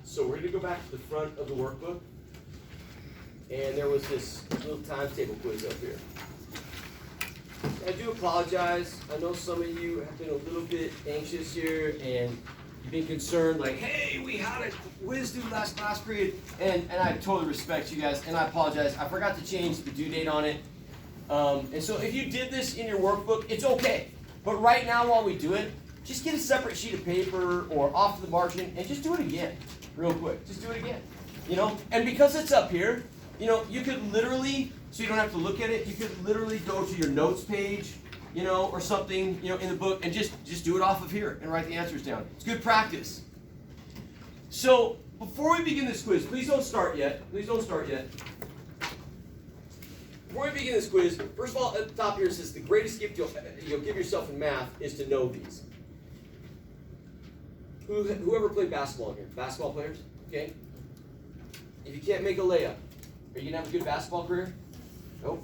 So we're going to go back to the front of the workbook. And there was this little times table quiz up here. I do apologize. I know some of you have been a little bit anxious here and you've been concerned, like, hey, we had a quiz due last class period. And I totally respect you guys, and I apologize. I forgot to change the due date on it. And so if you did this in your workbook, it's okay. But right now while we do it, just get a separate sheet of paper or off to the margin and just do it again, real quick. Just do it again, And because it's up here, you could literally, so you don't have to look at it, you could literally go to your notes page, or something, in the book and just do it off of here and write the answers down. It's good practice. So before we begin this quiz, please don't start yet. Please don't start yet. Before we begin this quiz, first of all, at the top here it says the greatest gift you'll give yourself in math is to know these. Whoever played basketball here? Basketball players? Okay. If you can't make a layup, are you going to have a good basketball career? Nope.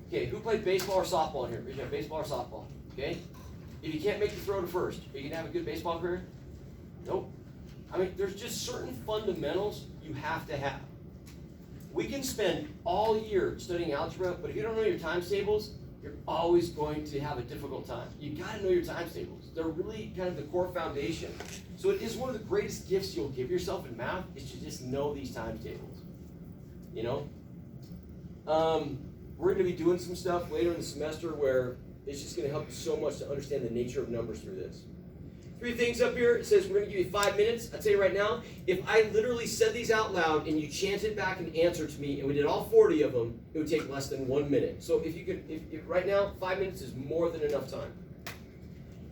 Okay, who played baseball or softball here? Raise your hand, baseball or softball. Okay. If you can't make the throw to first, are you going to have a good baseball career? Nope. I mean, there's just certain fundamentals you have to have. We can spend all year studying algebra, but if you don't know your times tables, you're always going to have a difficult time. You got to know your times tables. They're really kind of the core foundation. So it is one of the greatest gifts you'll give yourself in math is to just know these times tables. We're going to be doing some stuff later in the semester where it's just going to help you so much to understand the nature of numbers through this. 3 things up here. It says we're going to give you 5 minutes. I'll tell you right now, if I literally said these out loud and you chanted back an answer to me and we did all 40 of them, it would take less than 1 minute. So if you could, if right now, 5 minutes is more than enough time.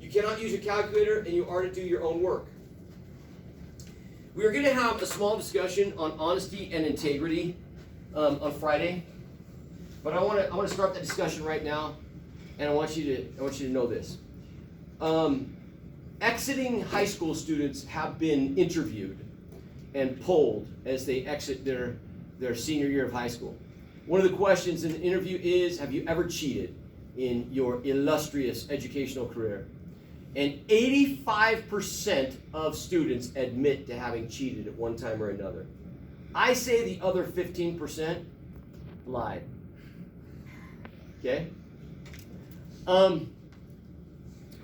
You cannot use your calculator and you are to do your own work. We are going to have a small discussion on honesty and integrity on Friday, but I want to start that discussion right now, and I want you to know this. Exiting high school students have been interviewed and polled as they exit their senior year of high school. One of the questions in the interview is, have you ever cheated in your illustrious educational career? And 85% of students admit to having cheated at one time or another. I say the other 15% lied. Okay?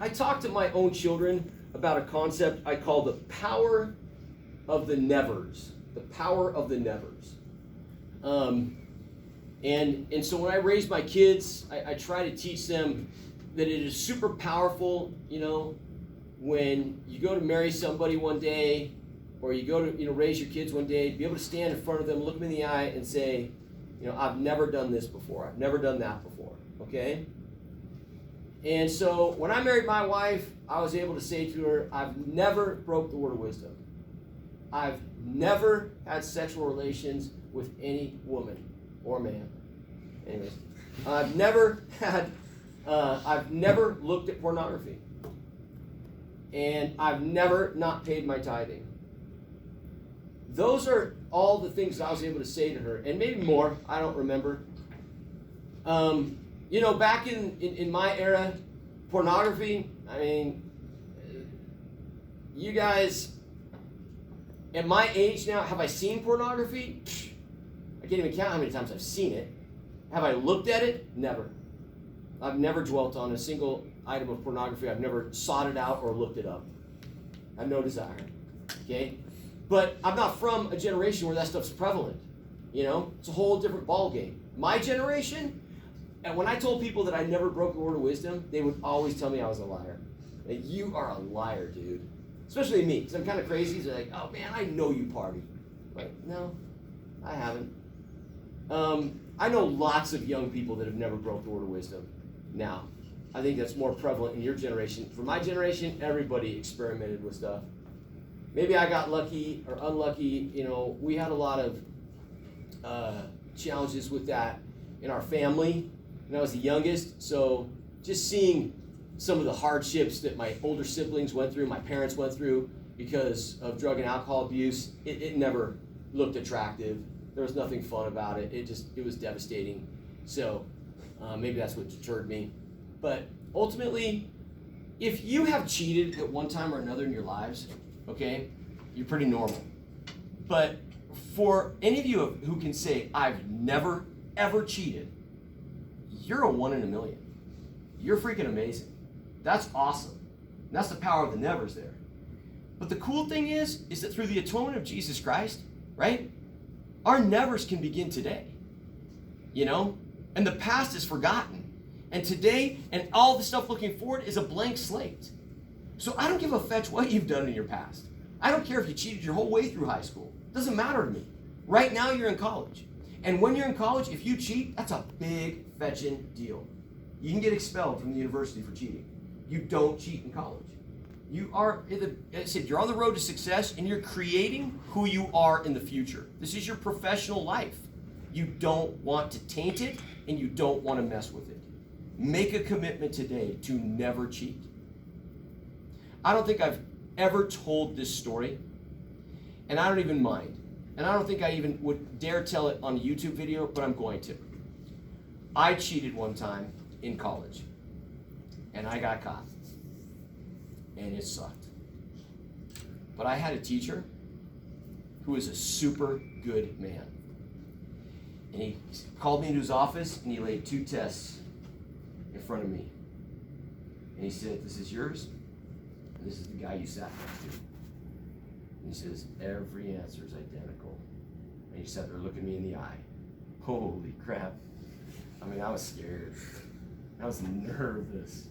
I talk to my own children about a concept I call the power of the nevers. The power of the nevers. And so when I raise my kids, I try to teach them that it is super powerful, when you go to marry somebody one day, or you go to, raise your kids one day, to be able to stand in front of them, look them in the eye, and say, I've never done this before. I've never done that before. Okay? And so when I married my wife, I was able to say to her, I've never broke the word of wisdom. I've never had sexual relations with any woman or man. Anyways, I've never looked at pornography. And I've never not paid my tithing. Those are all the things I was able to say to her, and maybe more, I don't remember. Back in my era, pornography, I mean, you guys, at my age now, have I seen pornography? I can't even count how many times I've seen it. Have I looked at it? Never. I've never dwelt on a single item of pornography. I've never sought it out or looked it up. I have no desire. Okay? But I'm not from a generation where that stuff's prevalent. It's a whole different ballgame. My generation, and when I told people that I never broke the word of wisdom, they would always tell me I was a liar. Like, you are a liar, dude. Especially me, because I'm kind of crazy. So they're like, oh man, I know you party. Like, no, I haven't. I know lots of young people that have never broke the word of wisdom. Now, I think that's more prevalent in your generation. For my generation, everybody experimented with stuff. Maybe I got lucky or unlucky. We had a lot of challenges with that in our family. And I was the youngest, so just seeing some of the hardships that my older siblings went through, my parents went through because of drug and alcohol abuse, it never looked attractive. There was nothing fun about it. It was devastating. So maybe that's what deterred me. But ultimately, if you have cheated at one time or another in your lives, okay, You're pretty normal. But for any of you who can say, I've never, ever cheated, you're a 1 in a million. You're freaking amazing. That's awesome. And that's the power of the nevers there. But the cool thing is that through the atonement of Jesus Christ, right, our nevers can begin today. You know? And the past is forgotten. And today, and all the stuff looking forward is a blank slate. So I don't give a fetch what you've done in your past. I don't care if you cheated your whole way through high school. It doesn't matter to me. Right now, you're in college. And when you're in college, if you cheat, that's a big fetching deal. You can get expelled from the university for cheating. You don't cheat in college. You are, I said, you're on the road to success, and you're creating who you are in the future. This is your professional life. You don't want to taint it, and you don't want to mess with it. Make a commitment today to never cheat. I don't think I've ever told this story, and I don't even mind. And I don't think I even would dare tell it on a YouTube video, but I'm going to. I cheated one time in college, and I got caught, and it sucked. But I had a teacher who was a super good man. And he called me into his office, and he laid 2 tests in front of me. And he said, this is yours, and this is the guy you sat next to. And he says, every answer is identical. And he sat there looking me in the eye. Holy crap. I mean, I was scared. I was nervous.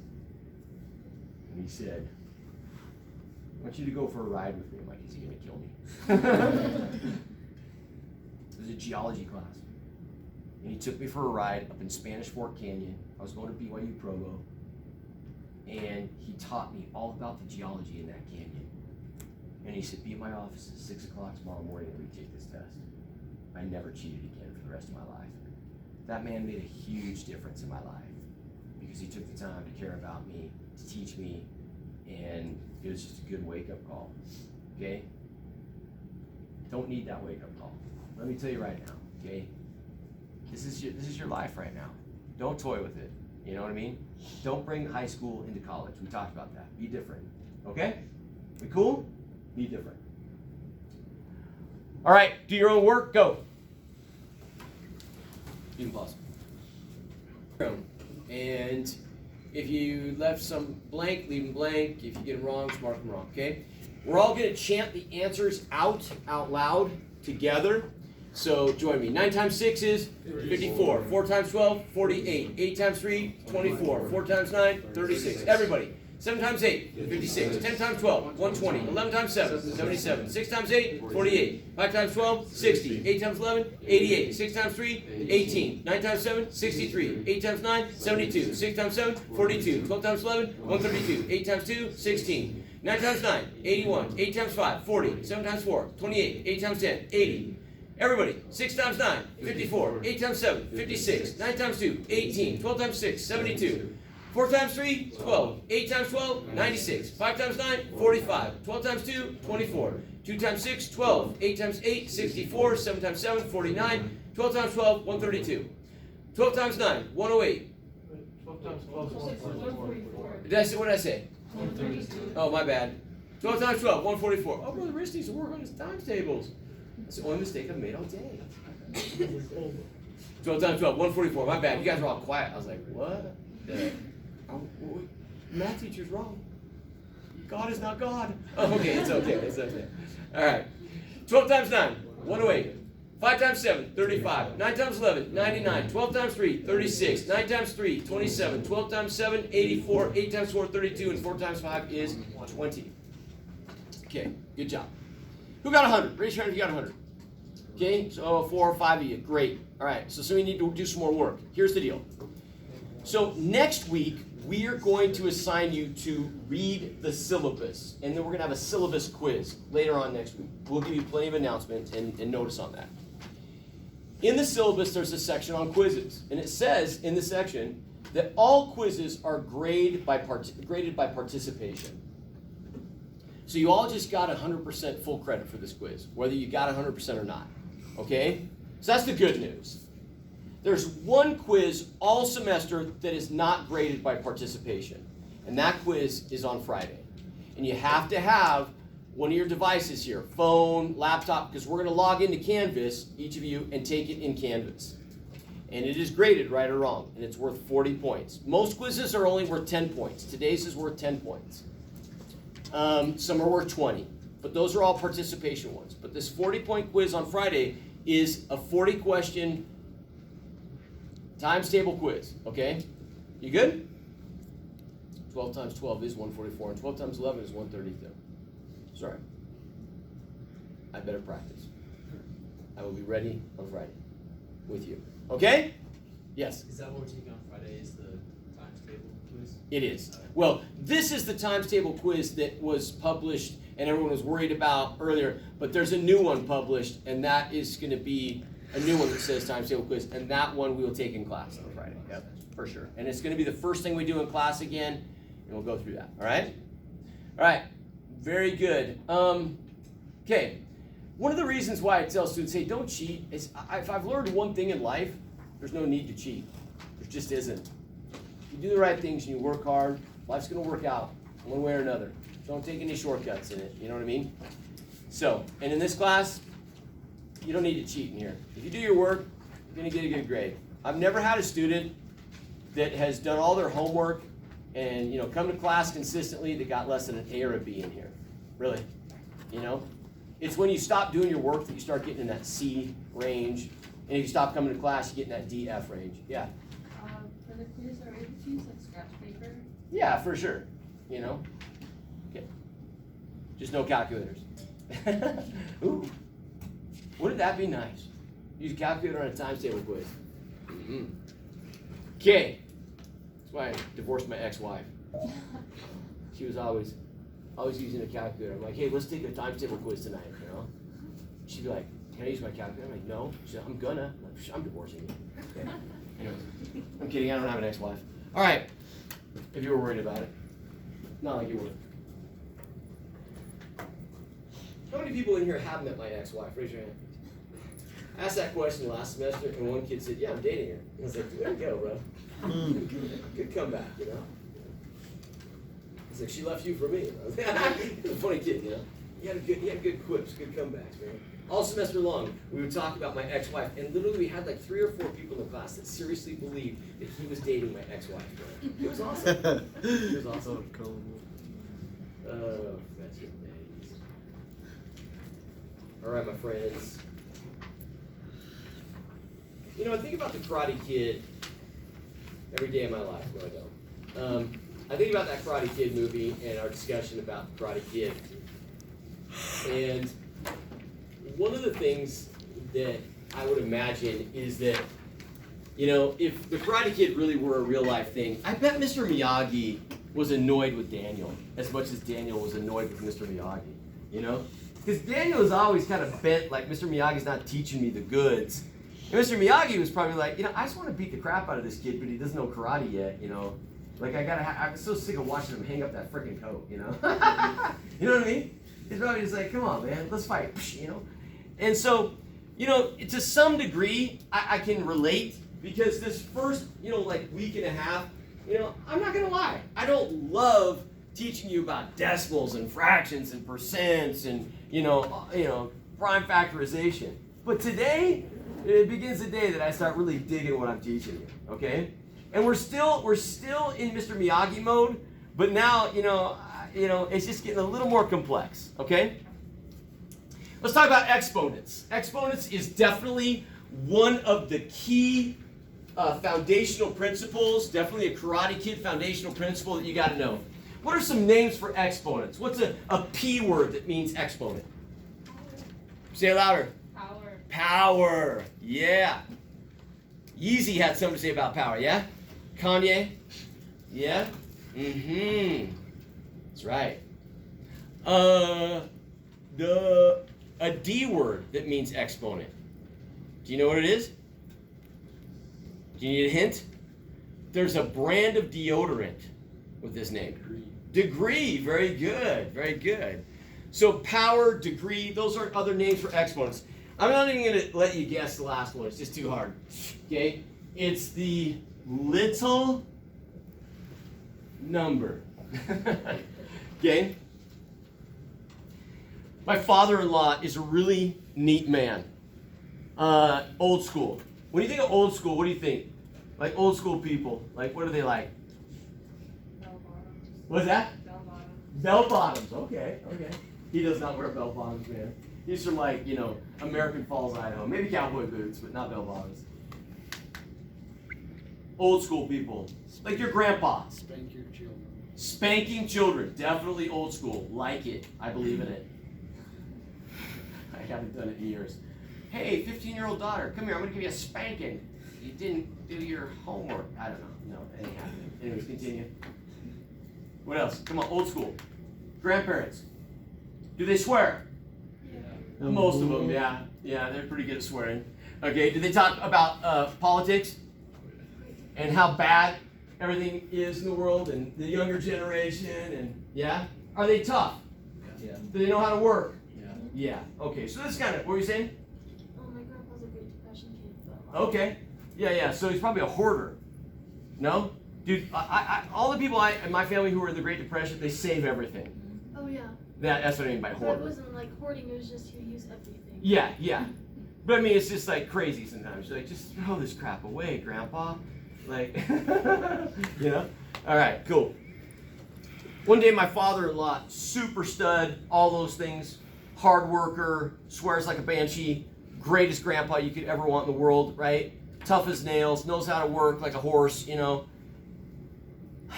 And he said, I want you to go for a ride with me. I'm like, is he going to kill me? It was a geology class. And he took me for a ride up in Spanish Fork Canyon. I was going to BYU Provo. And he taught me all about the geology in that canyon. And he said, be in my office at 6 o'clock tomorrow morning and we take this test. I never cheated again for the rest of my life. That man made a huge difference in my life because he took the time to care about me, to teach me, and it was just a good wake-up call, okay? Don't need that wake-up call. Let me tell you right now, okay? This is your life right now. Don't toy with it, you know what I mean? Don't bring high school into college. We talked about that. Be different, okay? We cool? Be different. All right, do your own work, go. You can pause. And if you left some blank, leave them blank. If you get them wrong, just mark them wrong, okay? We're all going to chant the answers out loud together. So join me. 9 times 6 is 54. 4 times 12, 48. 8 times 3, 24. 4 times 9, 36. Everybody. 7 times 8, 56. 10 times 12, 120. 11 times 7, 77. 6 times 8, 48. 5 times 12, 60. 8 times 11, 88. 6 times 3, 18. 9 times 7, 63. 8 times 9, 72. 6 times 7, 42. 12 times 11, 132. 8 times 2, 16. 9 times 9, 81. 8 times 5, 40. 7 times 4, 28. 8 times 10, 80. Everybody, 6 times 9, 54. 8 times 7, 56. 9 times 2, 18. 12 times 6, 72. 4 times 3, 12. 8 times 12, 96. 5 times 9, 45. 12 times 2, 24. 2 times 6, 12. 8 times 8, 64. 7 times 7, 49. 12 times 12, 132. 12 times 9, 108. 12 times 12 is 144. What did I say? 132. Oh, my bad. 12 times 12, 144. Oh, Brother Rich needs to work on his times tables. That's the only mistake I've made all day. 12 times 12, 144. My bad. You guys were all quiet. I was like, what? Math teacher's wrong. God is not God. Oh, okay, it's okay. It's okay. All right. 12 times 9, 108. 5 times 7, 35. 9 times 11, 99. 12 times 3, 36. 9 times 3, 27. 12 times 7, 84. 8 times 4, 32. And 4 times 5 is 20. Okay, good job. Who got 100? Raise your hand if you got 100. Okay, so 4 or 5 of you. Great. All right, so we need to do some more work. Here's the deal. So next week, we are going to assign you to read the syllabus, and then we're going to have a syllabus quiz later on next week. We'll give you plenty of announcements and notice on that. In the syllabus, there's a section on quizzes, and it says in the section that all quizzes are graded by participation. So you all just got 100% full credit for this quiz, whether you got 100% or not, okay? So that's the good news. There's one quiz all semester that is not graded by participation, and that quiz is on Friday. And you have to have one of your devices here, phone, laptop, because we're going to log into Canvas, each of you, and take it in Canvas. And it is graded right or wrong, and it's worth 40 points. Most quizzes are only worth 10 points. Today's is worth 10 points. Some are worth 20, but those are all participation ones. But this 40-point quiz on Friday is a 40-question times table quiz, okay? You good? 12 times 12 is 144, and 12 times 11 is 132. Sorry. I better practice. I will be ready on Friday with you. Okay? Yes? Is that what we're taking on Friday, is the times table quiz? It is. Well, this is the times table quiz that was published and everyone was worried about earlier, but there's a new one published, and that is going to be a new one that says times table quiz, and that one we will take in class on Friday. Yep, for sure. And it's going to be the first thing we do in class again, and we'll go through that. All right? All right. Very good. Okay. One of the reasons why I tell students, hey, don't cheat, is if I've learned one thing in life, there's no need to cheat. There just isn't. If you do the right things and you work hard, life's going to work out one way or another. Don't take any shortcuts in it. You know what I mean? So, and in this class, you don't need to cheat in here. If you do your work, you're going to get a good grade. I've never had a student that has done all their homework and, you know, come to class consistently that got less than an A or a B in here. Really. You know? It's when you stop doing your work that you start getting in that C range. And if you stop coming to class, you get in that D, F range. Yeah? For the quiz, are we able to use like scratch paper? Yeah, for sure. You know? Okay. Just no calculators. Ooh. Wouldn't that be nice? Use a calculator on a times table quiz. Mm-hmm. Okay. That's why I divorced my ex-wife. She was always using a calculator. I'm like, hey, let's take a times table quiz tonight, you know? She'd be like, can I use my calculator? I'm like, no. She's like, I'm gonna. I'm like, I'm divorcing you. Okay. Anyways, I'm kidding. I don't have an ex-wife. All right. If you were worried about it. Not like you were. How many people in here have met my ex-wife? Raise your hand. I asked that question last semester, and one kid said, yeah, I'm dating her. And I was like, there you go, bro. Good comeback, you know? It's like, she left you for me. He's a funny kid, you know? He had good quips, good comebacks, man. All semester long, we would talk about my ex-wife, and literally we had like 3 or 4 people in the class that seriously believed that he was dating my ex-wife, man. It was awesome. It was awesome. Oh, that's your days. All right, my friends. You know, I think about the Karate Kid every day of my life. No, I don't. I think about that Karate Kid movie and our discussion about the Karate Kid. And one of the things that I would imagine is that, you know, if the Karate Kid really were a real life thing, I bet Mr. Miyagi was annoyed with Daniel as much as Daniel was annoyed with Mr. Miyagi, you know? Because Daniel is always kind of bent, like Mr. Miyagi's not teaching me the goods. And Mr. Miyagi was probably like, you know, I just want to beat the crap out of this kid, but he doesn't know karate yet, you know? Like, I'm so sick of watching him hang up that freaking coat, you know? You know what I mean? He's probably just like, come on, man, let's fight, you know? And so, you know, to some degree, I can relate, because this first, you know, like week and a half, you know, I'm not gonna lie, I don't love teaching you about decimals and fractions and percents and, you know, prime factorization. But today, it begins the day that I start really digging what I'm teaching you, okay? And we're still in Mr. Miyagi mode, but now, you know, it's just getting a little more complex, okay? Let's talk about exponents. Exponents is definitely one of the key foundational principles, definitely a Karate Kid foundational principle that you got to know. What are some names for exponents? What's a P word that means exponent? Say it louder. Power. Power. Yeah. Yeezy had something to say about power, yeah? Kanye? Yeah? Mm-hmm. That's right. A D word that means exponent. Do you know what it is? Do you need a hint? There's a brand of deodorant with this name. Degree. Very good. Very good. So power, degree, those are other names for exponents. I'm not even going to let you guess the last one. It's just too hard. Okay? It's the little number. Okay? My father-in-law is a really neat man. Old school. When you think of old school, what do you think? Like old school people. Like, what are they like? Bell bottoms. What's that? Bell bottoms. Bell bottoms. Okay. He does not wear bell bottoms, man. He's from like, American Falls, Idaho. Maybe cowboy boots, but not bell bottoms. Old school people. Like your grandpa. Spank your children. Spanking children. Definitely old school. Like it. I believe in it. I haven't done it in years. Hey, 15-year-old daughter, come here. I'm going to give you a spanking. You didn't do your homework. I don't know. No, that ain't happening. Anyways, continue. What else? Come on, old school. Grandparents. Do they swear? Yeah. Most of them, yeah. Yeah, they're pretty good at swearing. Okay, do they talk about politics? And how bad everything is in the world and the younger generation and, yeah? Are they tough? Yeah. Do they know how to work? Yeah. Yeah. Okay, so this is kind of, what were you saying? Oh, my grandpa's a Great Depression kid, but. Okay. Yeah, so he's probably a hoarder. No? Dude, all the people in my family who were in the Great Depression, they save everything. Oh, yeah. That's what I mean by But it hoarder. wasn't like hoarding, it was just you use everything. Yeah. But I mean, it's just like crazy sometimes. You're like, just throw this crap away, Grandpa. Like, All right, cool. One day, my father-in-law, super stud, all those things, hard worker, swears like a banshee, greatest grandpa you could ever want in the world, right? Tough as nails, knows how to work like a horse,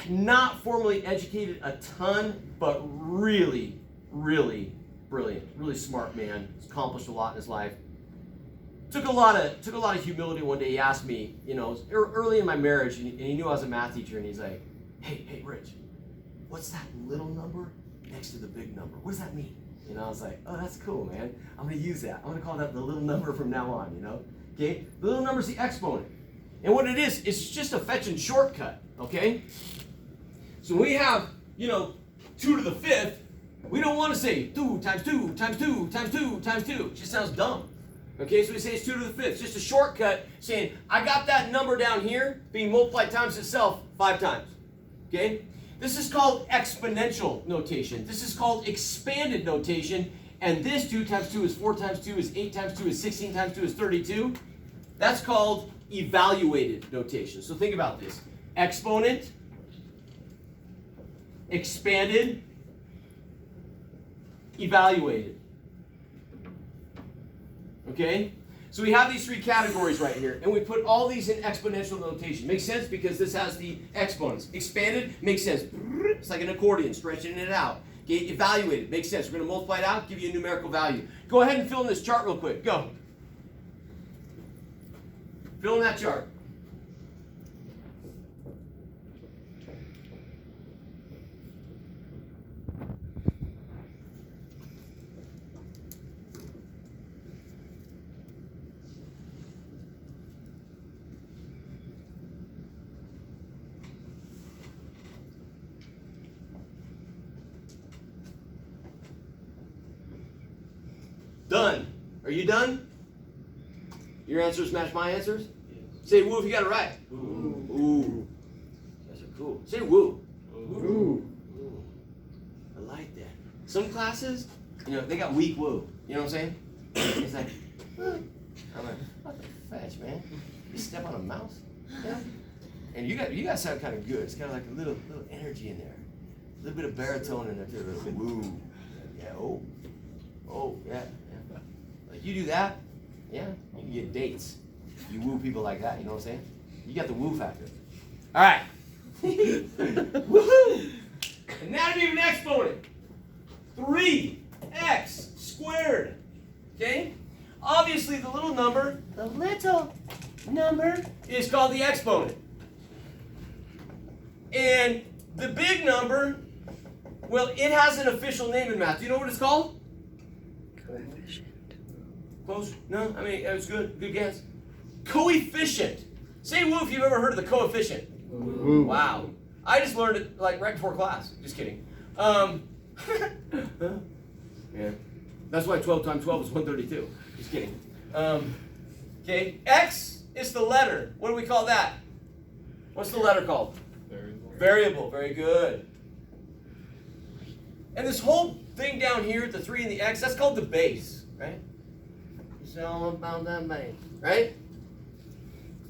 Not formally educated a ton, but really, really brilliant, really smart man. He's accomplished a lot in his life. Took a lot of humility one day. He asked me, early in my marriage, and he knew I was a math teacher, and he's like, hey, Rich, what's that little number next to the big number? What does that mean? I was like, oh, that's cool, man. I'm going to use that. I'm going to call that the little number from now on, Okay? The little number is the exponent. And what it is, it's just a fetching shortcut, okay? So when we have, 2 to the 5th, we don't want to say 2 times 2 times 2 times 2 times 2. It just sounds dumb. Okay, so we say it's 2 to the 5th. It's just a shortcut saying, I got that number down here being multiplied times itself 5 times. Okay? This is called exponential notation. This is called expanded notation. And this 2 times 2 is 4 times 2 is 8 times 2 is 16 times 2 is 32. That's called evaluated notation. So think about this. Exponent, expanded, evaluated. Okay? So we have these 3 categories right here, and we put all these in exponential notation. Makes sense because this has the exponents. Expanded makes sense. It's like an accordion, stretching it out. Okay? Evaluated makes sense. We're going to multiply it out, give you a numerical value. Go ahead and fill in this chart real quick. Go. Fill in that chart. Done. Are you done? Your answers match my answers? Yes. Say woo if you got it right. Ooh. Ooh. That's cool. Say woo. Ooh. Ooh. I like that. Some classes, they got weak woo. You know what I'm saying? It's like, I'm like, what the fetch, man? You step on a mouse? Yeah. And you guys sound kind of good. It's kind of like a little energy in there. A little bit of baritone in there too. A little bit woo. Yeah, yeah. Like you do that, yeah, you can get dates. You woo people like that, you know what I'm saying? You got the woo factor. All right. Woohoo! Anatomy of an exponent. 3x squared. Okay? Obviously, the little number is called the exponent. And the big number, well, it has an official name in math. Do you know what it's called? Close? No? I mean, it was good. Good guess. Coefficient. Say woo if you've ever heard of the coefficient. Woo. Wow. I just learned it like right before class. Just kidding. Yeah. That's why 12 times 12 is 132. Just kidding. Okay. X is the letter. What do we call that? What's the letter called? Variable. Variable. Very good. And this whole thing down here, the 3 and the x, that's called the base, right? It's all about that base, right?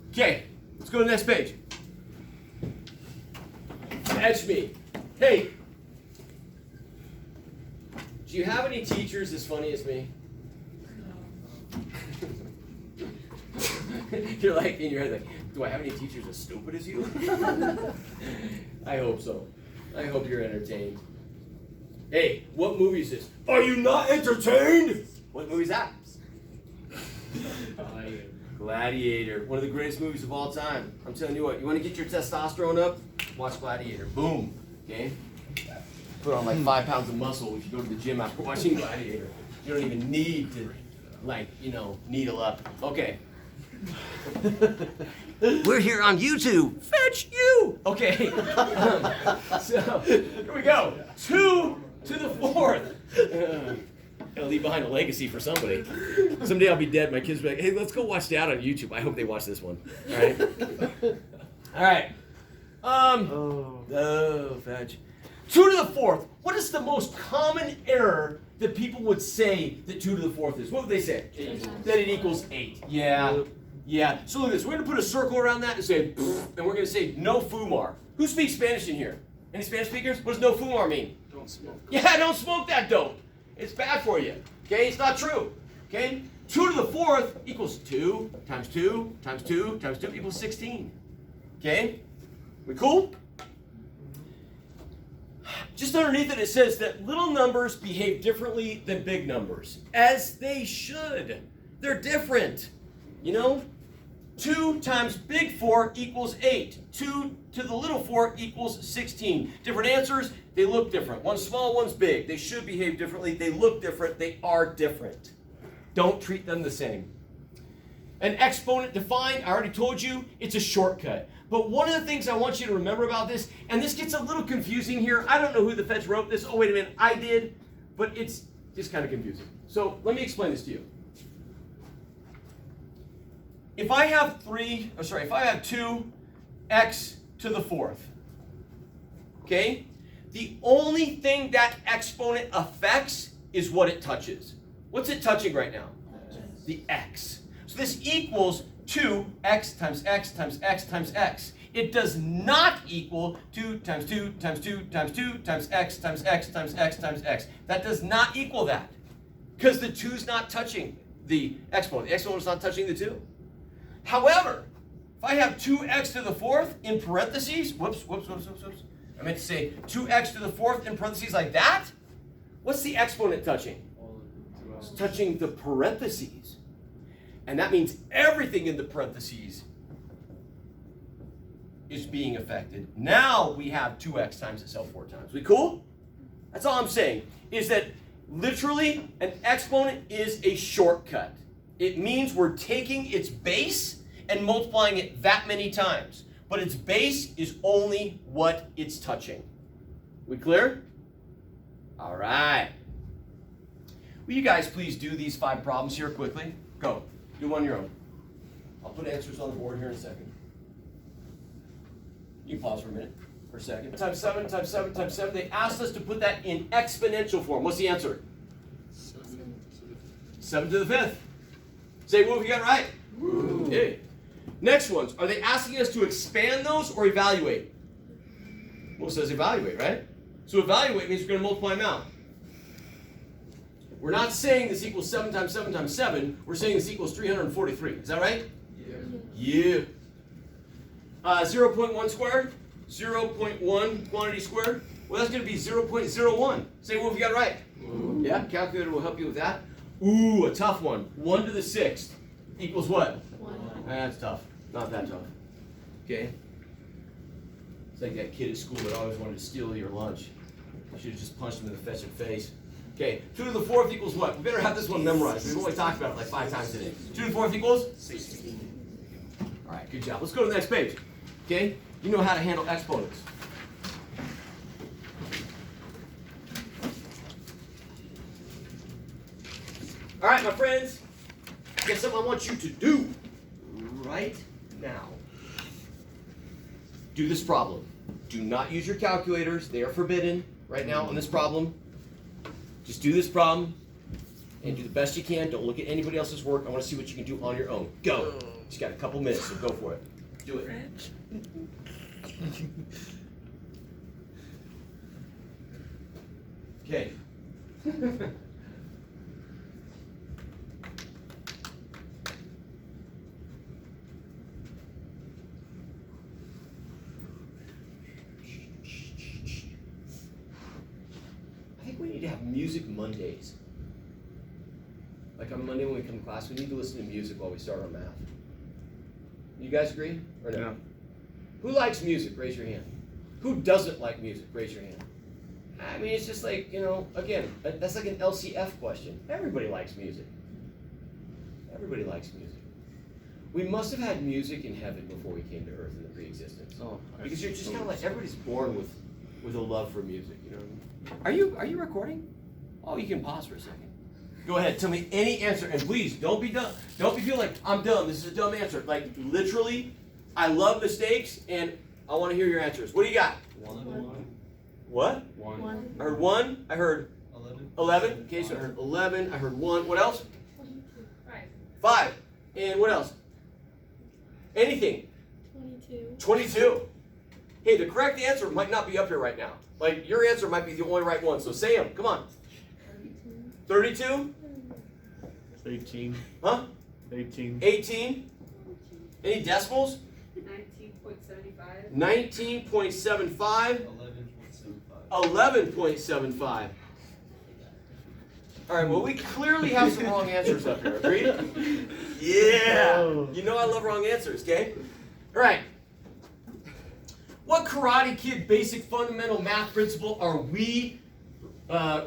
Okay, let's go to the next page. Edge me. Hey, do you have any teachers as funny as me? You're like, in your head, like, do I have any teachers as stupid as you? I hope so. I hope you're entertained. Hey, what movie is this? Are you not entertained? What movie is that? Gladiator. One of the greatest movies of all time. I'm telling you what, you want to get your testosterone up? Watch Gladiator. Boom. Okay? Put on like 5 pounds of muscle if you go to the gym after watching Gladiator. You don't even need to, like, needle up. Okay. We're here on YouTube. Fetch you. Okay. So here we go. 2 to the 4th. Gotta leave behind a legacy for somebody. Someday I'll be dead. My kids will be like, hey, let's go watch Dad on YouTube. I hope they watch this one. All right. All right. Fetch. 2 to the 4th. What is the most common error that people would say that 2 to the 4th is? What would they say? 8. That it equals 8. Yeah. Yeah. So look at this. We're going to put a circle around that and say, and we're going to say no fumar. Who speaks Spanish in here? Any Spanish speakers? What does no fumar mean? Don't smoke. Yeah, don't smoke that dope. It's bad for you. Okay, it's not true. Okay? 2 to the 4th equals 2 times 2 times 2 times 2 equals 16. Okay? We cool? Just underneath it, it says that little numbers behave differently than big numbers. As they should. They're different. 2 times big 4 equals 8. 2 to the little 4 equals 16. Different answers, they look different. One's small, one's big. They should behave differently. They look different. They are different. Don't treat them the same. An exponent defined, I already told you, it's a shortcut. But one of the things I want you to remember about this, and this gets a little confusing here. I don't know who the feds wrote this. Oh, wait a minute, I did. But it's just kind of confusing. So let me explain this to you. If I have 2x to the 4th, okay, the only thing that exponent affects is what it touches. What's it touching right now? The x. So this equals 2x times x times x times x. It does not equal 2 times 2 times 2 times 2 times x times x times x times x. That does not equal that. Because the 2's not touching the exponent. The exponent is not touching the 2. However, if I have 2x to the 4th in parentheses, whoops. I meant to say 2x to the 4th in parentheses like that. What's the exponent touching? It's touching the parentheses. And that means everything in the parentheses is being affected. Now we have 2x times itself 4 times. We cool? That's all I'm saying, is that literally an exponent is a shortcut. It means we're taking its base and multiplying it that many times. But its base is only what it's touching. We clear? All right. Will you guys please do these 5 problems here quickly? Go. Do one on your own. I'll put answers on the board here in a second. You can pause for a minute, for a second. Times 7 times 7 times 7. They asked us to put that in exponential form. What's the answer? 7 to the 5th. Say, what have you got right? Woo. Okay. Next ones. Are they asking us to expand those or evaluate? Well, it says evaluate, right? So evaluate means we're going to multiply them out. We're not saying this equals 7 times 7 times 7. We're saying this equals 343. Is that right? Yeah. 0.1 squared? 0.1 quantity squared? Well, that's going to be 0.01. Say, what have you got right? Ooh. Yeah, calculator will help you with that. Ooh, a tough one. 1 to the 6th equals what? 1. That's tough. Not that tough. Okay? It's like that kid at school that always wanted to steal your lunch. You should have just punched him in the face. Okay, 2 to the 4th equals what? We better have this one memorized. We've only talked about it like 5 times today. 2 to the 4th equals? 16. All right, good job. Let's go to the next page. Okay? You know how to handle exponents. All right, my friends. Here's something I want you to do right now. Do this problem. Do not use your calculators. They are forbidden right now on this problem. Just do this problem and do the best you can. Don't look at anybody else's work. I want to see what you can do on your own. Go. Just got a couple minutes, so go for it. Do it. Okay. I think we need to have music Mondays. Like on Monday when we come to class, we need to listen to music while we start our math. You guys agree or no? Yeah. Who likes music? Raise your hand. Who doesn't like music? Raise your hand. I mean, it's just like, again, that's like an LCF question. Everybody likes music. Everybody likes music. We must have had music in heaven before we came to earth in the pre-existence. Oh, Because you're just kind of like, everybody's born with a love for music, you know what I mean? Are you recording? Oh, you can pause for a second. Go ahead, tell me any answer, and please, don't be dumb. Don't be feel like, I'm dumb, this is a dumb answer. Like, literally, I love mistakes, and I want to hear your answers. What do you got? One. What? One. I heard 1. I heard 11. 11. Okay, so I heard 11. I heard 1. What else? 5. 5. And what else? Anything. 22. 22. Hey, the correct answer might not be up here right now. Like, your answer might be the only right one. So say them. Come on. 32? 18. Huh? 18. 18? Any decimals? 19.75. 19.75. 11.75. 11.75. All right, well, we clearly have some wrong answers up here. Agreed? Yeah. You know I love wrong answers, okay? All right. What Karate Kid basic fundamental math principle are we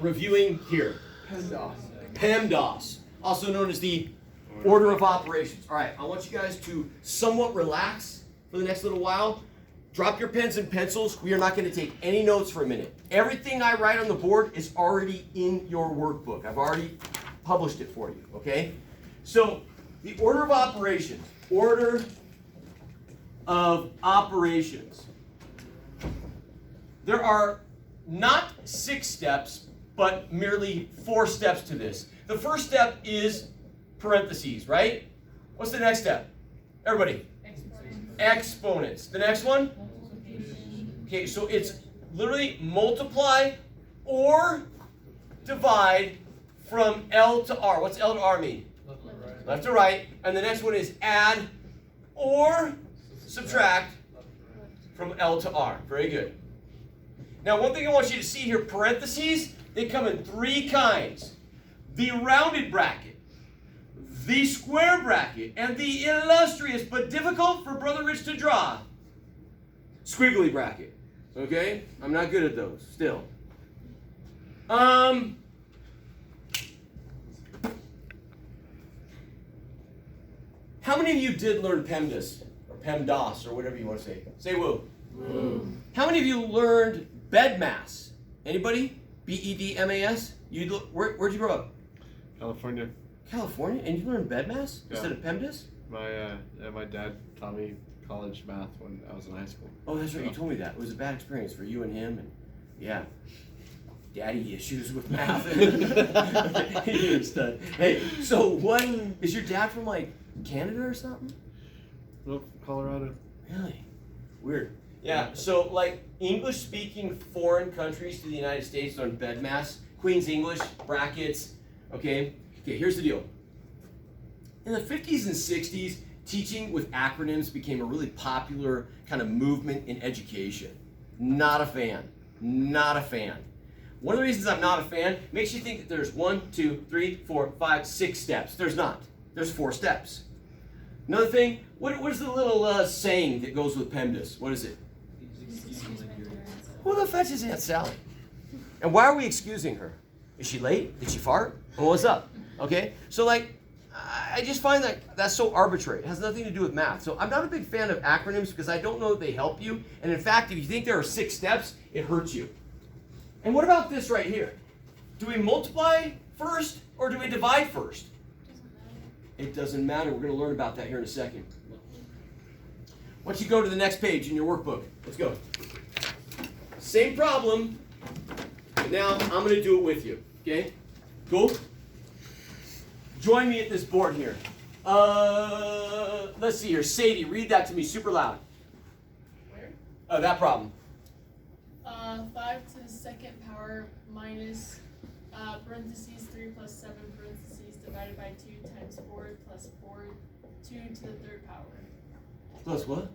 reviewing here? PEMDAS, also known as the order of operations. All right, I want you guys to somewhat relax for the next little while. Drop your pens and pencils. We are not going to take any notes for a minute. Everything I write on the board is already in your workbook. I've already published it for you, okay? So, the order of operations. Order of operations. There are not 6 steps, but merely 4 steps to this. The first step is parentheses, right? What's the next step? Everybody. Exponents. The next one? Okay, so it's literally multiply or divide from L to R. What's L to R mean? Left to right. And the next one is add or subtract from L to R. Very good. Now, one thing I want you to see here, parentheses, they come in 3 kinds. The rounded bracket, the square bracket, and the illustrious but difficult for Brother Rich to draw squiggly bracket. Okay? I'm not good at those still. How many of you did learn PEMDAS or PEMDAS or whatever you want to say? Say woo. Woo. How many of you learned BEDMAS? Anybody? BEDMAS? Where'd you grow up? California. California? And you learned BEDMAS Yeah. instead of PEMDAS? My dad taught me college math when I was in high school. Oh, that's right. You told me that. It was a bad experience for you and him. And yeah, daddy issues with math. You're a stud. Hey, so what? Is your dad from like Canada or something? Nope, Colorado. Really? Weird. Yeah, so like English-speaking foreign countries to the United States learn BEDMAS, Queen's English, brackets, okay? Okay, here's the deal. In the 50s and 60s, teaching with acronyms became a really popular kind of movement in education. Not a fan. Not a fan. One of the reasons I'm not a fan makes you think that there's 1, 2, 3, 4, 5, 6 steps. There's not. There's 4 steps. Another thing, what is the little saying that goes with PEMDAS? What is it? Who the fetch is Aunt Sally? And why are we excusing her? Is she late? Did she fart? Well, what's up? Okay? So like, I just find that that's so arbitrary. It has nothing to do with math. So I'm not a big fan of acronyms because I don't know that they help you. And in fact, if you think there are 6 steps, it hurts you. And what about this right here? Do we multiply first or do we divide first? It doesn't matter. We're going to learn about that here in a second. Why don't you go to the next page in your workbook? Let's go. Same problem, but now I'm going to do it with you. Okay? Cool? Join me at this board here. Let's see here. Sadie, read that to me super loud. Where? That problem. 5 to the second power minus parentheses 3 plus 7 parentheses divided by 2 times 4 plus 4 2 to the third power. Plus what?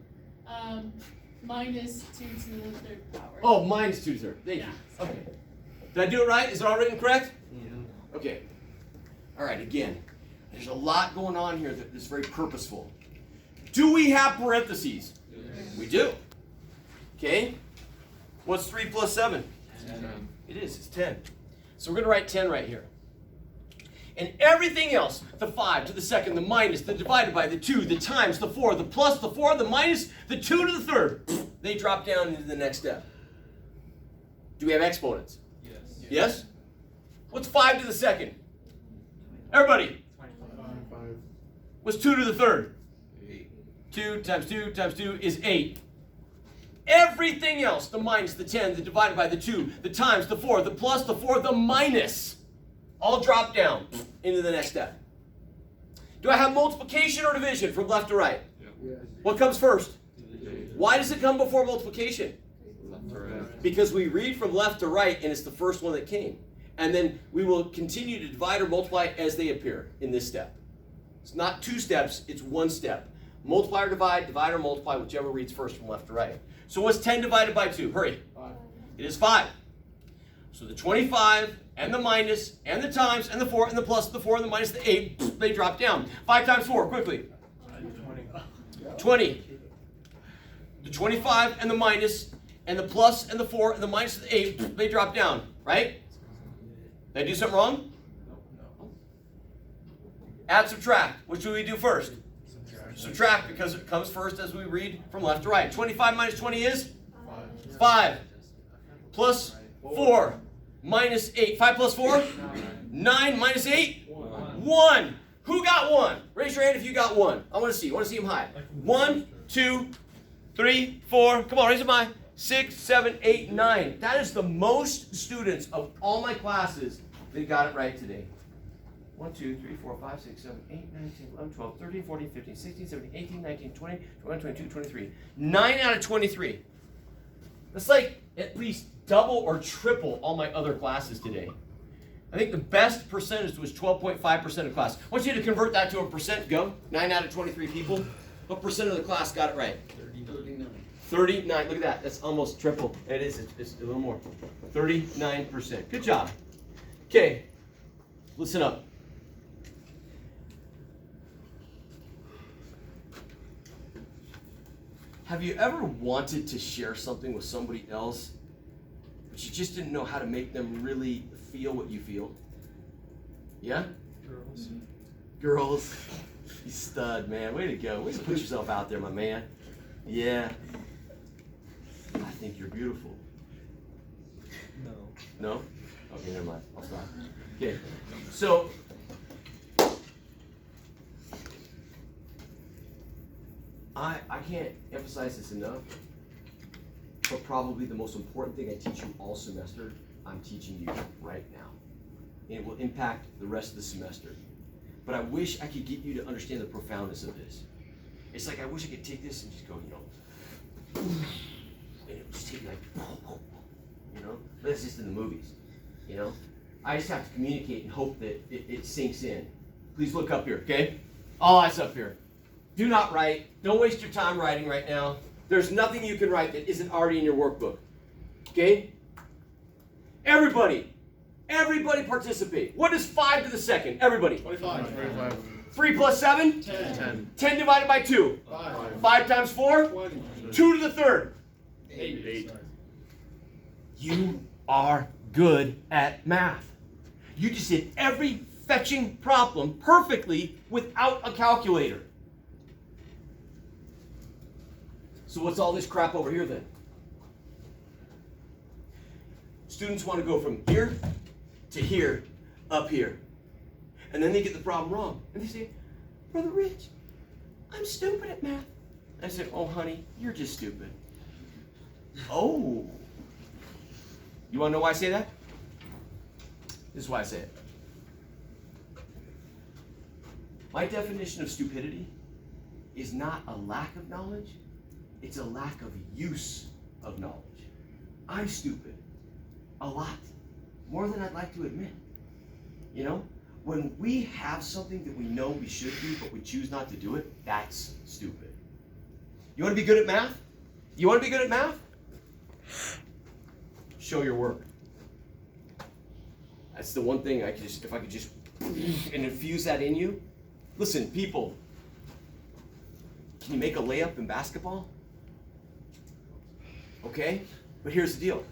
Minus 2 to the third power. Oh, minus 2 to the third. Thank you. Okay. Did I do it right? Is it all written correct? Yeah. Okay. All right, again, there's a lot going on here that is very purposeful. Do we have parentheses? Yes. We do. Okay. What's 3 plus 7? 10. It is. It's 10. So we're going to write 10 right here. And everything else, the 5 to the second, the minus, the divided by, the 2, the times, the 4, the plus, the 4, the minus, the 2 to the third, they drop down into the next step. Do we have exponents? Yes. Yes? What's 5 to the second? Everybody. 25. What's 2 to the third? 8. 2 times 2 times 2 is 8. Everything else, the minus, the 10, the divided by, the 2, the times, the 4, the plus, the 4, the minus, all drop down into the next step. Do I have multiplication or division from left to right? Yep. What comes first? 8. Why does it come before multiplication? Left to right. Because we read from left to right and it's the first one that came. And then we will continue to divide or multiply as they appear in this step. It's not 2 steps, it's 1 step. Multiply or divide or multiply, whichever reads first from left to right. So what's 10 divided by 2? Hurry. 5. It is 5. So the 25 and the minus and the times and the 4 and the plus, the 4 and the minus, the 8, they drop down. 5 times 4, quickly. 20. The 25 and the minus and the plus and the 4 and the minus and the 8, they drop down, right? Did I do something wrong? No. Add, subtract. Which do we do first? Subtraction. Subtract, because it comes first as we read from left to right. 25 minus 20 is 5. 5. Plus 4 minus 8. 5 plus 4? 9 minus 8? 1. Who got 1? Raise your hand if you got 1. I want to see. I want to see them high. 1, 2, 3, 4. Come on, raise them high. 6, 7, 8, 9. That is the most students of all my classes that got it right today. 1, 2, 3, 4, 5, 6, 7, 8, 9, 10, 11, 12, 13, 14, 15, 16, 17, 18, 19, 20, 21, 22, 23. 9 out of 23. That's like at least double or triple all my other classes today. I think the best percentage was 12.5% of class. I want you to convert that to a percent. Go. 9 out of 23 people. What percent of the class got it right? 39. Look at that. That's almost triple. It is. It's a little more. 39%. Good job. Okay. Listen up. Have you ever wanted to share something with somebody else, but you just didn't know how to make them really feel what you feel? Yeah? Girls. Girls. You stud, man. Way to go. Way to put yourself out there, my man. Yeah. I think you're beautiful. No. No? Okay, never mind. I'll stop. Okay. So, I can't emphasize this enough, but probably the most important thing I teach you all semester, I'm teaching you right now. And it will impact the rest of the semester. But I wish I could get you to understand the profoundness of this. It's like I wish I could take this and just go, and it would just take like, but it's just in the movies, I just have to communicate and hope that it sinks in. Please look up here, okay? All eyes up here. Do not write. Don't waste your time writing right now. There's nothing you can write that isn't already in your workbook, okay? Everybody participate. What is 5 to the second? Everybody. 25. 3 plus 7? 10. 10 divided by 2. 5. 5 times 4? 20. 2 to the third. 8. You are good at math. You just did every fetching problem perfectly without a calculator. So what's all this crap over here then? Students want to go from here to here, up here. And then they get the problem wrong. And they say, Brother Rich, I'm stupid at math. I said, oh honey, you're just stupid. Oh. You want to know why I say that? This is why I say it. My definition of stupidity is not a lack of knowledge, it's a lack of use of knowledge. I'm stupid. A lot. More than I'd like to admit. You know? When we have something that we know we should do, but we choose not to do it, that's stupid. You want to be good at math? You want to be good at math? Show your work. That's the one thing if I could just and infuse that in you. Listen, people, can you make a layup in basketball? Okay, but here's the deal.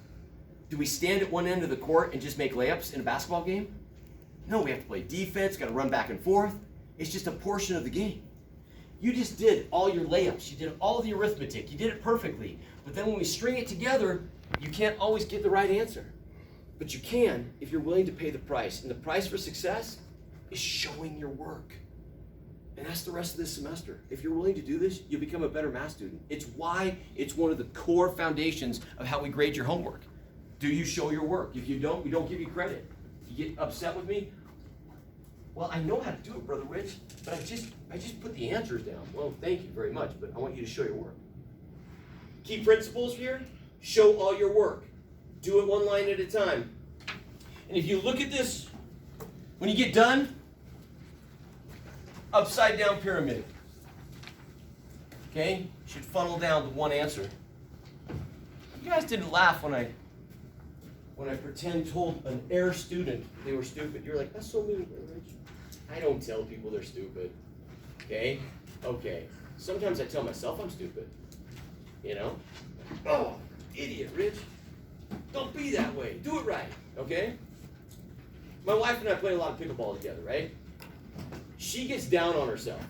Do we stand at one end of the court and just make layups in a basketball game? No, we have to play defense, got to run back and forth. It's just a portion of the game. You just did all your layups. You did all the arithmetic. You did it perfectly. But then when we string it together, you can't always get the right answer. But you can if you're willing to pay the price. And the price for success is showing your work. And that's the rest of this semester. If you're willing to do this, you'll become a better math student. It's why it's one of the core foundations of how we grade your homework. Do you show your work? If you don't, we don't give you credit. You get upset with me? Well, I know how to do it, Brother Rich, but I just put the answers down. Well, thank you very much, but I want you to show your work. Key principles here, show all your work. Do it one line at a time. And if you look at this, when you get done, upside down pyramid. Okay? Should funnel down to one answer. You guys didn't laugh when I told an air student they were stupid. You're like, that's so mean, Rich. I don't tell people they're stupid. Okay? Okay. Sometimes I tell myself I'm stupid. You know? Oh, idiot, Rich. Don't be that way. Do it right. Okay? My wife and I play a lot of pickleball together, right? She gets down on herself.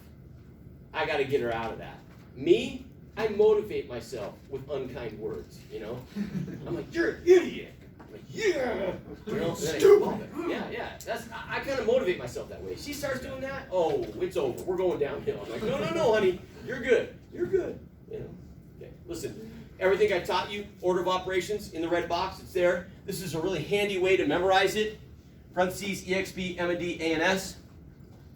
I got to get her out of that. Me, I motivate myself with unkind words, you know? I'm like, you're an idiot. I'm like, yeah. You know? Stupid. Yeah. I kind of motivate myself that way. She starts doing that, oh, it's over. We're going downhill. I'm like, no, honey. You're good. You're good. You know? Okay, listen. Everything I taught you, order of operations, in the red box, it's there. This is a really handy way to memorize it. Parentheses, EXP, M&D, A&S.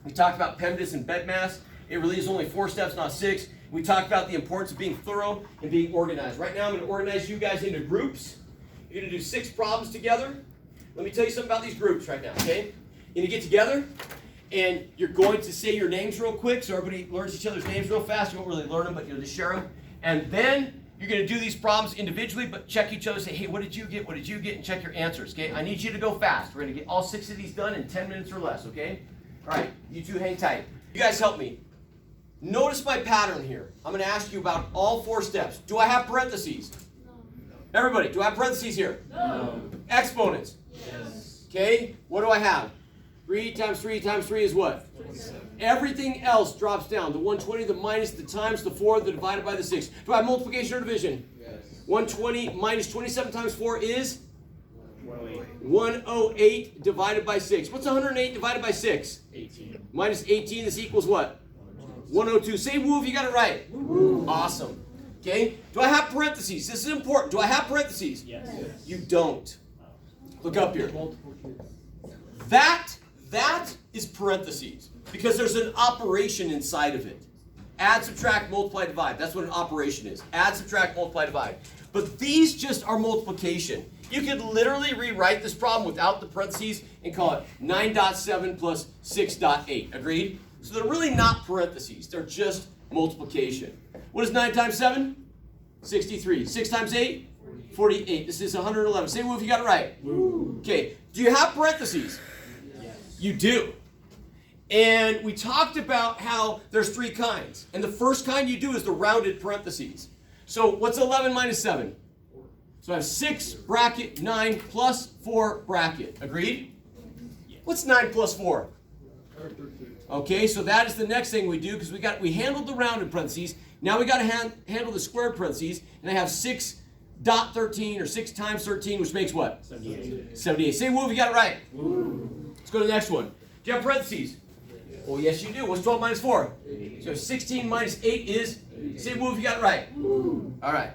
We talked about PEMDAS and BEDMAS. It really is only 4 steps, not 6. We talked about the importance of being thorough and being organized. Right now, I'm going to organize you guys into groups. You're going to do 6 problems together. Let me tell you something about these groups right now, okay? You're going to get together, and you're going to say your names real quick so everybody learns each other's names real fast. You won't really learn them, but you'll just share them. And then you're going to do these problems individually, but check each other, say, hey, what did you get? What did you get? And check your answers, okay? I need you to go fast. We're going to get all 6 of these done in 10 minutes or less, okay? All right, you two hang tight. You guys help me. Notice my pattern here. I'm going to ask you about all 4 steps. Do I have parentheses? No. Everybody, do I have parentheses here? No. Exponents? Yes. Okay, what do I have? 3 times 3 times 3 is what? 27. Everything else drops down. The 120, the minus, the times, the 4, the divided by the 6. Do I have multiplication or division? Yes. 120 minus 27 times 4 is? 108. 108 divided by 6. What's 108 divided by 6? 18. Minus 18, this equals what? 102. Say woo if you got it right. Woo. Awesome. Okay? Do I have parentheses? This is important. Do I have parentheses? Yes. You don't. Look up here. That is parentheses because there's an operation inside of it. Add, subtract, multiply, divide. That's what an operation is. Add, subtract, multiply, divide. But these just are multiplication. You could literally rewrite this problem without the parentheses and call it 9.7 plus 6.8. Agreed? So they're really not parentheses. They're just multiplication. What is 9 times 7? 63. 6 times 8? 48. This is 111. Say woo if you got it right. Woo. Okay. Do you have parentheses? Yes. You do. And we talked about how there's 3 kinds. And the first kind you do is the rounded parentheses. So what's 11 minus 7? So I have 6 bracket 9 plus 4 bracket. Agreed? What's 9 plus 4? Okay, so that is the next thing we do because we handled the rounded parentheses. Now we got to handle the squared parentheses. And I have 6.13 or 6 times 13, which makes what? 78. 78. Say woo if you got it right. Woo. Let's go to the next one. Do you have parentheses? Well, yes, you do. What's 12 minus 4? 8. So 16 minus 8 is? 8. Say woo if you got it right. Woo. All right.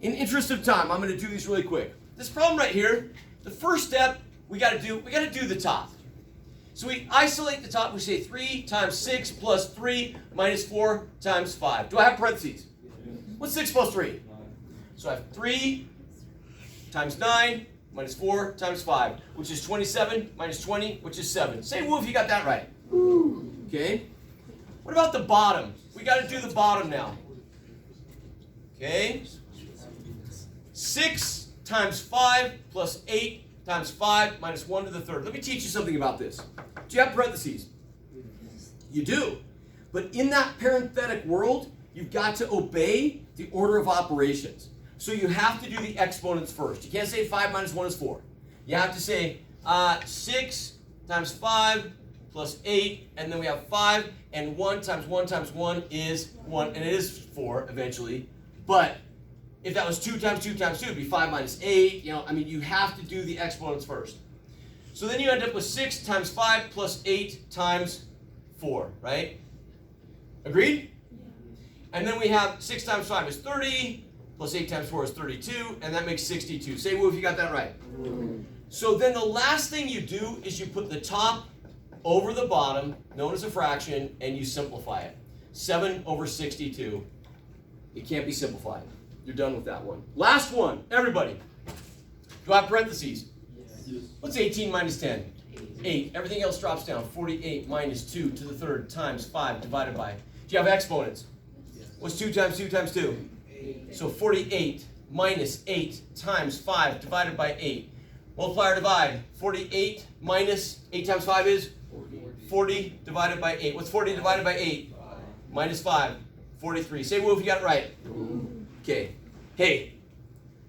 In interest of time, I'm going to do these really quick. This problem right here, the first step we gotta do the top. So we isolate the top, we say 3 times 6 plus 3 minus 4 times 5. Do I have parentheses? What's 6 plus 3? So I have 3 times 9 minus 4 times 5, which is 27 minus 20, which is 7. Say woo if you got that right. Okay? What about the bottom? We gotta do the bottom now. Okay? 6 times 5 plus 8 times 5 minus 1 to the third. Let me teach you something about this. Do you have parentheses? You do. But in that parenthetic world, you've got to obey the order of operations. So you have to do the exponents first. You can't say 5 minus 1 is 4. You have to say 6 times 5 plus 8, and then we have 5, and 1 times 1 times 1 is 1, and it is 4 eventually. But if that was 2 times 2 times 2, it'd be 5 minus 8. You have to do the exponents first. So then you end up with 6 times 5 plus 8 times 4, right? Agreed? And then we have 6 times 5 is 30, plus 8 times 4 is 32, and that makes 62. Say woo if you got that right. So then the last thing you do is you put the top over the bottom, known as a fraction, and you simplify it. 7 over 62. It can't be simplified. You're done with that one. Last one, everybody. Do I have parentheses? Yes. What's 18 minus 10? 8. Everything else drops down. 48 minus 2 to the third times 5 divided by. Do you have exponents? What's 2 times 2 times 2? 8. So 48 minus 8 times 5 divided by 8. Multiply or divide. 48 minus 8 times 5 is? 40 divided by 8. What's 40 divided by 8? 5. Minus 5. 43. Say woo if you got it right. Okay. Hey,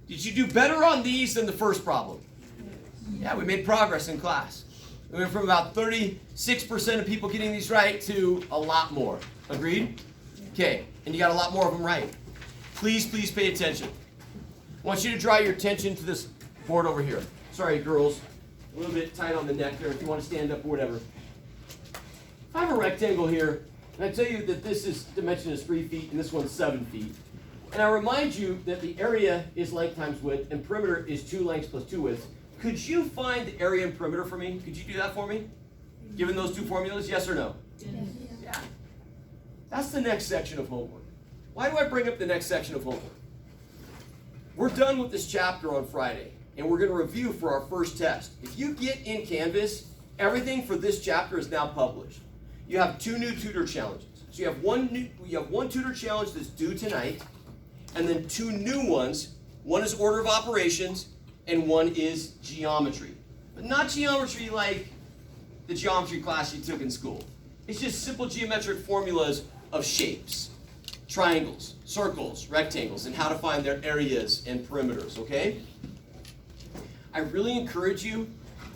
did you do better on these than the first problem? Yeah, we made progress in class. We went from about 36% of people getting these right to a lot more. Agreed? Okay, and you got a lot more of them right. Please pay attention. I want you to draw your attention to this board over here. Sorry, girls. A little bit tight on the neck there if you want to stand up or whatever. If I have a rectangle here, and I tell you that this dimension is 3 feet and this one's 7 feet, and I remind you that the area is length times width and perimeter is 2 lengths plus 2 widths, could you find the area and perimeter for me? Could you do that for me? Given those two formulas, yes or no? Yeah. That's the next section of homework. Why do I bring up the next section of homework? We're done with this chapter on Friday, and we're going to review for our first test. If you get in Canvas, everything for this chapter is now published. You have 2 new tutor challenges. So you have one tutor challenge that's due tonight, and then 2 new ones. One is order of operations, and one is geometry. But not geometry like the geometry class you took in school. It's just simple geometric formulas of shapes, triangles, circles, rectangles, and how to find their areas and perimeters, okay? I really encourage you,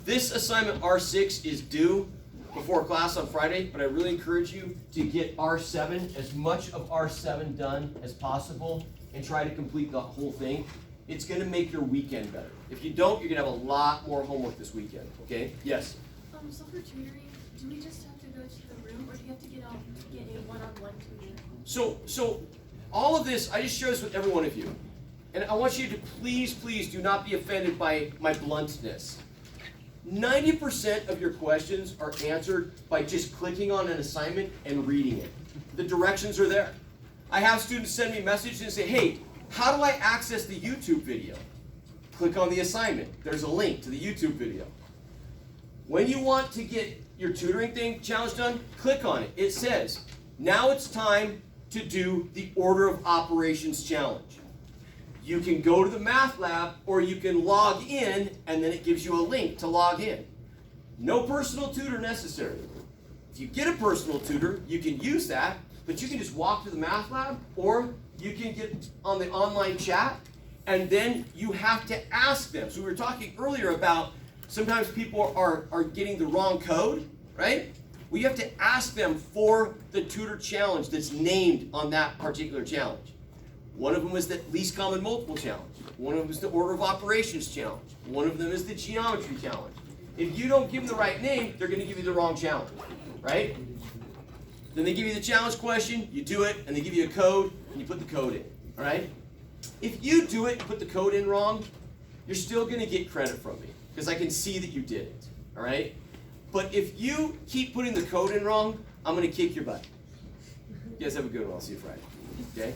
this assignment R6 is due before class on Friday, but I really encourage you to get R7, as much of R7 done as possible, and try to complete the whole thing. It's going to make your weekend better. If you don't, you're going to have a lot more homework this weekend, okay? Yes? So for tutoring, do we just have to go to the room, or do you have to get a one-on-one tutor? So all of this, I just share this with every one of you. And I want you to please do not be offended by my bluntness. 90% of your questions are answered by just clicking on an assignment and reading it. The directions are there. I have students send me messages and say, hey, how do I access the YouTube video? Click on the assignment. There's a link to the YouTube video. When you want to get your tutoring challenge done, click on it. It says, now it's time to do the order of operations challenge. You can go to the math lab or you can log in and then it gives you a link to log in. No personal tutor necessary. If you get a personal tutor, you can use that, but you can just walk to the math lab or you can get on the online chat and then you have to ask them. So we were talking earlier about sometimes people are getting the wrong code, right? Well, you have to ask them for the tutor challenge that's named on that particular challenge. One of them is the least common multiple challenge. One of them is the order of operations challenge. One of them is the geometry challenge. If you don't give them the right name, they're going to give you the wrong challenge, right? Then they give you the challenge question, you do it, and they give you a code, and you put the code in, all right? If you do it and put the code in wrong, you're still going to get credit from me. because I can see that you did it, all right? But if you keep putting the code in wrong, I'm going to kick your butt. You guys have a good one. I'll see you Friday. Okay?